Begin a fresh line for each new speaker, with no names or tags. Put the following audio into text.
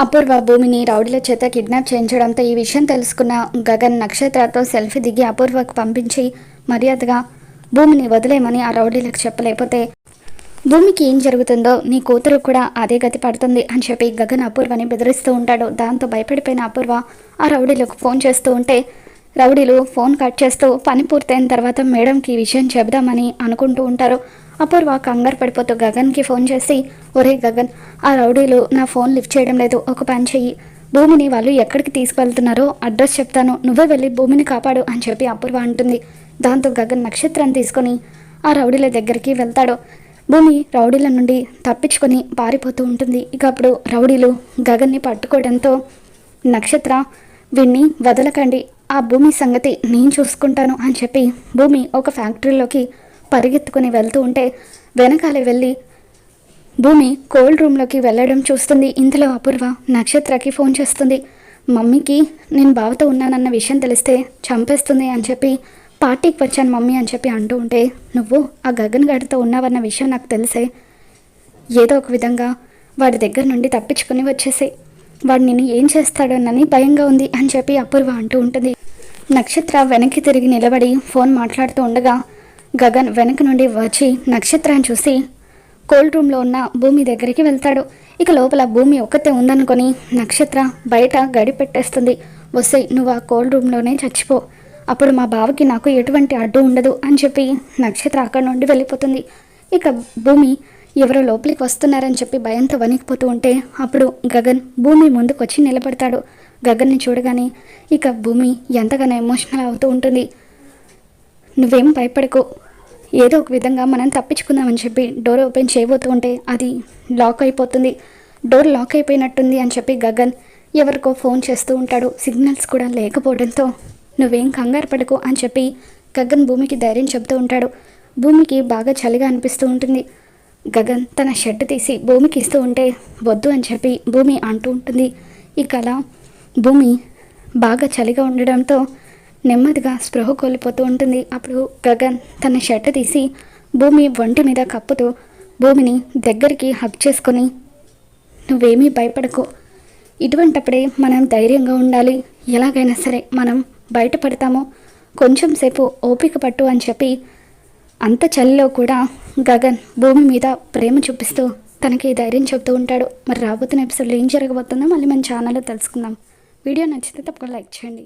అపూర్వ భూమిని రౌడీల చేత కిడ్నాప్ చేయించడంతో ఈ విషయం తెలుసుకున్న గగన్ నక్షత్రతో సెల్ఫీ దిగి అపూర్వకు పంపించి మర్యాదగా భూమిని వదిలేయమని ఆ రౌడీలకు చెప్పలేకపోతే భూమికి ఏం జరుగుతుందో నీ కూతురు కూడా అదే గతి పడుతుంది అని చెప్పి గగన్ అపూర్వని బెదిరిస్తూ ఉంటాడు. దాంతో భయపడిపోయిన అపూర్వ ఆ రౌడీలకు ఫోన్ చేస్తూ ఉంటే రౌడీలు ఫోన్ కట్ చేస్తూ పని పూర్తయిన తర్వాత మేడంకి ఈ విషయం చెబుదామని అనుకుంటూ ఉంటారు. అపూర్వ కంగారు పడిపోతూ గగన్కి ఫోన్ చేసి, ఒరే గగన్, ఆ రౌడీలు నా ఫోన్ లిఫ్ట్ చేయడం లేదు, ఒక పని చెయ్యి, భూమిని వాళ్ళు ఎక్కడికి తీసుకువెళ్తున్నారో అడ్రస్ చెప్తాను, నువ్వే వెళ్ళి భూమిని కాపాడు అని చెప్పి అపూర్వ అంటుంది. దాంతో గగన్ నక్షత్రాన్ని తీసుకొని ఆ రౌడీల దగ్గరికి వెళ్తాడు. భూమి రౌడీల నుండి తప్పించుకొని పారిపోతూ ఉంటుంది. ఇక అప్పుడు రౌడీలు గగన్ని పట్టుకోవడంతో నక్షత్ర, వీణ్ణి వదలకండి, ఆ భూమి సంగతి నేను చూసుకుంటాను అని చెప్పి భూమి ఒక ఫ్యాక్టరీలోకి పరిగెత్తుకుని వెళ్తూ ఉంటే వెనకాలే వెళ్ళి భూమి కోల్డ్ రూమ్లోకి వెళ్ళడం చూస్తుంది. ఇంతలో అపూర్వ నక్షత్రకి ఫోన్ చేస్తుంది. మమ్మీకి నేను బావతో ఉన్నానన్న విషయం తెలిస్తే చంపేస్తుంది అని చెప్పి పార్టీకి వచ్చాను మమ్మీ అని చెప్పి అంటూ ఉంటే, నువ్వు ఆ గగన్ గారితో ఉన్నావన్న విషయం నాకు తెలిసే, ఏదో ఒక విధంగా వాడి దగ్గర నుండి తప్పించుకుని వచ్చేసే, వాడు నిన్ను ఏం చేస్తాడోనని భయంగా ఉంది అని చెప్పి అపూర్వ అంటూ ఉంటుంది. నక్షత్ర వెనక్కి తిరిగి నిలబడి ఫోన్ మాట్లాడుతూ ఉండగా గగన్ వెనక నుండి వచ్చి నక్షత్రాన్ని చూసి కోల్డ్ రూమ్లో ఉన్న భూమి దగ్గరికి వెళ్తాడు. ఇక లోపల భూమి ఒక్కతే ఉందనుకొని నక్షత్ర బయట గడి పెట్టేస్తుంది. వస్తే నువ్వు ఆ కోల్డ్ రూమ్లోనే చచ్చిపో, అప్పుడు మా బావకి నాకు ఎటువంటి అడ్డు ఉండదు అని చెప్పి నక్షత్ర అక్కడ నుండి వెళ్ళిపోతుంది. ఇక భూమి ఎవరో లోపలికి వస్తున్నారని చెప్పి భయంతో వణికిపోతూ ఉంటే అప్పుడు గగన్ భూమి ముందుకు వచ్చి నిలబడతాడు. గగన్ని చూడగానే ఇక భూమి ఎంతగానో ఎమోషనల్ అవుతూ ఉంటుంది. నువ్వేం భయపడకు, ఏదో ఒక విధంగా మనం తప్పించుకుందామని చెప్పి డోర్ ఓపెన్ చేయబోతూ ఉంటే అది లాక్ అయిపోతుంది. డోర్ లాక్ అయిపోయినట్టుంది అని చెప్పి గగన్ ఎవరికో ఫోన్ చేస్తూ ఉంటాడు. సిగ్నల్స్ కూడా లేకపోవడంతో నువ్వేం కంగారు పడకు అని చెప్పి గగన్ భూమికి ధైర్యం చెబుతూ ఉంటాడు. భూమికి బాగా చలిగా అనిపిస్తూ ఉంటుంది. గగన్ తన షర్ట్ తీసి భూమికి ఇస్తూ ఉంటే వద్దు అని చెప్పి భూమి అంటూ ఉంటుంది. ఇక అలా భూమి బాగా చలిగా ఉండడంతో నెమ్మదిగా స్పృహ కోల్పోతూ ఉంటుంది. అప్పుడు గగన్ తన షర్ట్ తీసి భూమి ఒంటి మీద కప్పుతూ భూమిని దగ్గరికి హగ్ చేసుకొని, నువ్వేమీ భయపడకు, ఇటువంటప్పుడే మనం ధైర్యంగా ఉండాలి, ఎలాగైనా సరే మనం బయటపడతాము, కొంచెం సేపు ఓపిక పట్టు అని చెప్పి అంత చలిలో కూడా గగన్ భూమి మీద ప్రేమ చూపిస్తూ తనకి ధైర్యం చెబుతూ ఉంటాడు. మరి రాబోతున్న ఎపిసోడ్లో ఏం జరగబోతుందో మళ్ళీ మన ఛానల్లో తెలుసుకుందాం. వీడియో నచ్చితే తప్పకుండా లైక్ చేయండి.